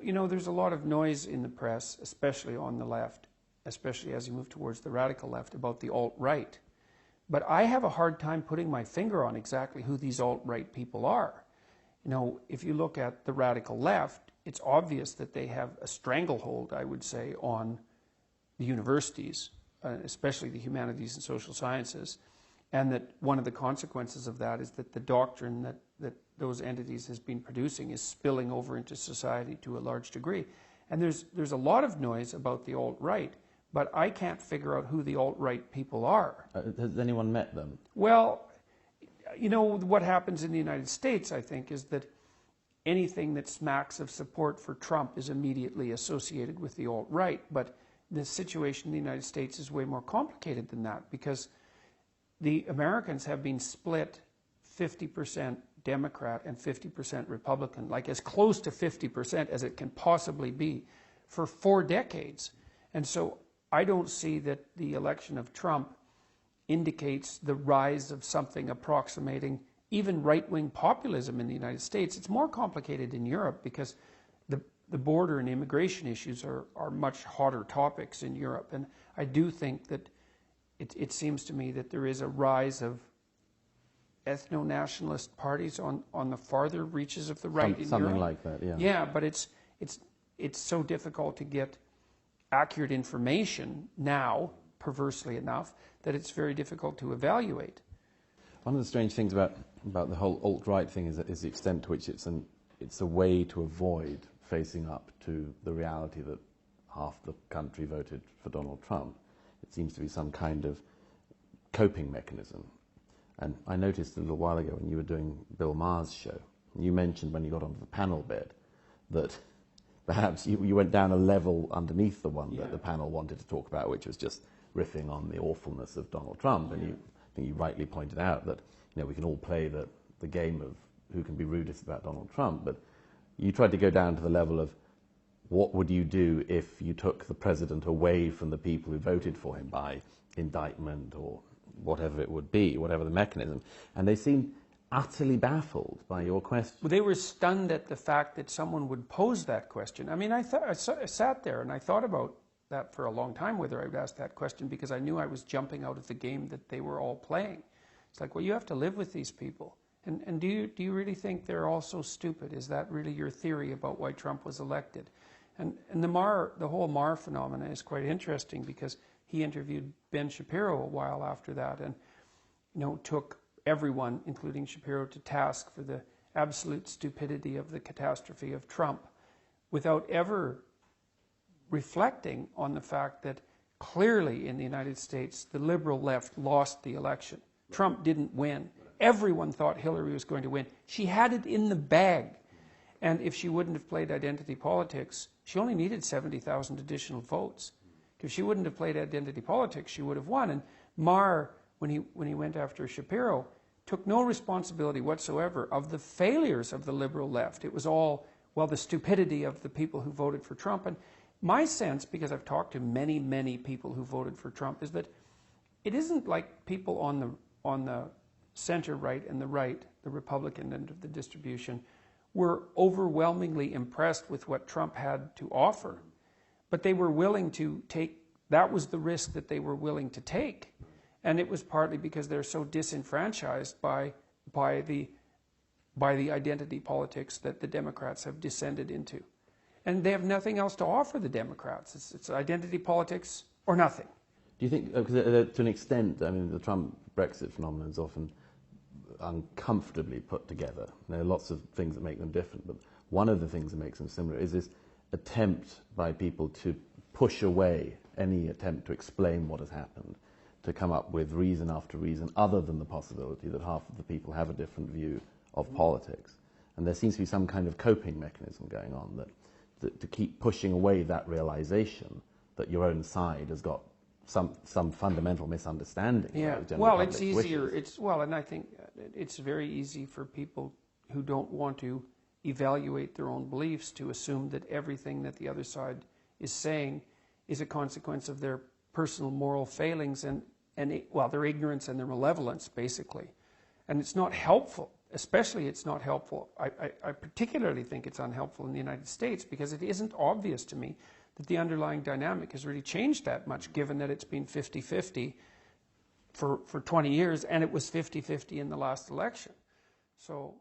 you know, there's a lot of noise in the press, especially on the left, especially as you move towards the radical left, about the alt-right. But I have a hard time putting my finger on exactly who these alt-right people are. You know, if you look at the radical left, it's obvious that they have a stranglehold, I would say, on the universities, especially the humanities and social sciences, and that one of the consequences of that is that the doctrine that those entities has been producing is spilling over into society to a large degree. And there's a lot of noise about the alt-right, but I can't figure out who the alt-right people are. Has anyone met them? Well, you know, what happens in the United States, I think, is that anything that smacks of support for Trump is immediately associated with the alt-right. But the situation in the United States is way more complicated than that, because the Americans have been split 50% Democrat and 50% Republican, like as close to 50% as it can possibly be, for 4 decades. And so I don't see that the election of Trump indicates the rise of something approximating even right-wing populism in the United States. It's more complicated in Europe because the border and immigration issues are much hotter topics in Europe. And I do think that it seems to me that there is a rise of ethno-nationalist parties on the farther reaches of the right in Europe. Something like that, yeah. Yeah, but it's so difficult to get accurate information now, perversely enough, that it's very difficult to evaluate. One of the strange things about the whole alt-right thing is the extent to which it's a way to avoid facing up to the reality that half the country voted for Donald Trump. It seems to be some kind of coping mechanism. And I noticed a little while ago when you were doing Bill Maher's show, you mentioned when you got onto the panel bed that perhaps you went down a level underneath the one that the panel wanted to talk about, which was just riffing on the awfulness of Donald Trump. And I think you rightly pointed out that, you know, we can all play the game of who can be rudest about Donald Trump, but you tried to go down to the level of what would you do if you took the president away from the people who voted for him by indictment or whatever it would be, whatever the mechanism. And they seemed utterly baffled by your question. Well, they were stunned at the fact that someone would pose that question. I mean, I sat there and I thought about that for a long time, whether I would ask that question, because I knew I was jumping out of the game that they were all playing. It's like, well, you have to live with these people. And do you really think they're all so stupid? Is that really your theory about why Trump was elected? And the whole Maher phenomenon is quite interesting, because he interviewed Ben Shapiro a while after that, and took everyone, including Shapiro, to task for the absolute stupidity of the catastrophe of Trump, without ever reflecting on the fact that clearly in the United States the liberal left lost the election. Trump didn't win. Everyone thought Hillary was going to win. She had it in the bag. And if she wouldn't have played identity politics, she only needed 70,000 additional votes. If she wouldn't have played identity politics, she would have won. And Maher, when he went after Shapiro, took no responsibility whatsoever of the failures of the liberal left. It was all, well, the stupidity of the people who voted for Trump. And my sense, because I've talked to many, many people who voted for Trump, is that it isn't like people on the center right and the right, the Republican end of the distribution, were overwhelmingly impressed with what Trump had to offer. But they were willing to take, that was the risk that they were willing to take. And it was partly because they're so disenfranchised by the identity politics that the Democrats have descended into. And they have nothing else to offer the Democrats. It's identity politics or nothing. Do you think, because to an extent, I mean, the Trump Brexit phenomenon is often uncomfortably put together. There are lots of things that make them different, but one of the things that makes them similar is this attempt by people to push away any attempt to explain what has happened, to come up with reason after reason other than the possibility that half of the people have a different view of politics. And there seems to be some kind of coping mechanism going on that to keep pushing away that realization that your own side has got some fundamental misunderstanding. Yeah, well, it's easier. And I think it's very easy for people who don't want to evaluate their own beliefs to assume that everything that the other side is saying is a consequence of their personal moral failings and their ignorance and their malevolence, basically. And it's not helpful especially it's not helpful. I particularly think it's unhelpful in the United States because it isn't obvious to me that the underlying dynamic has really changed that much, given that it's been 50-50 for 20 years and it was 50-50 in the last election. So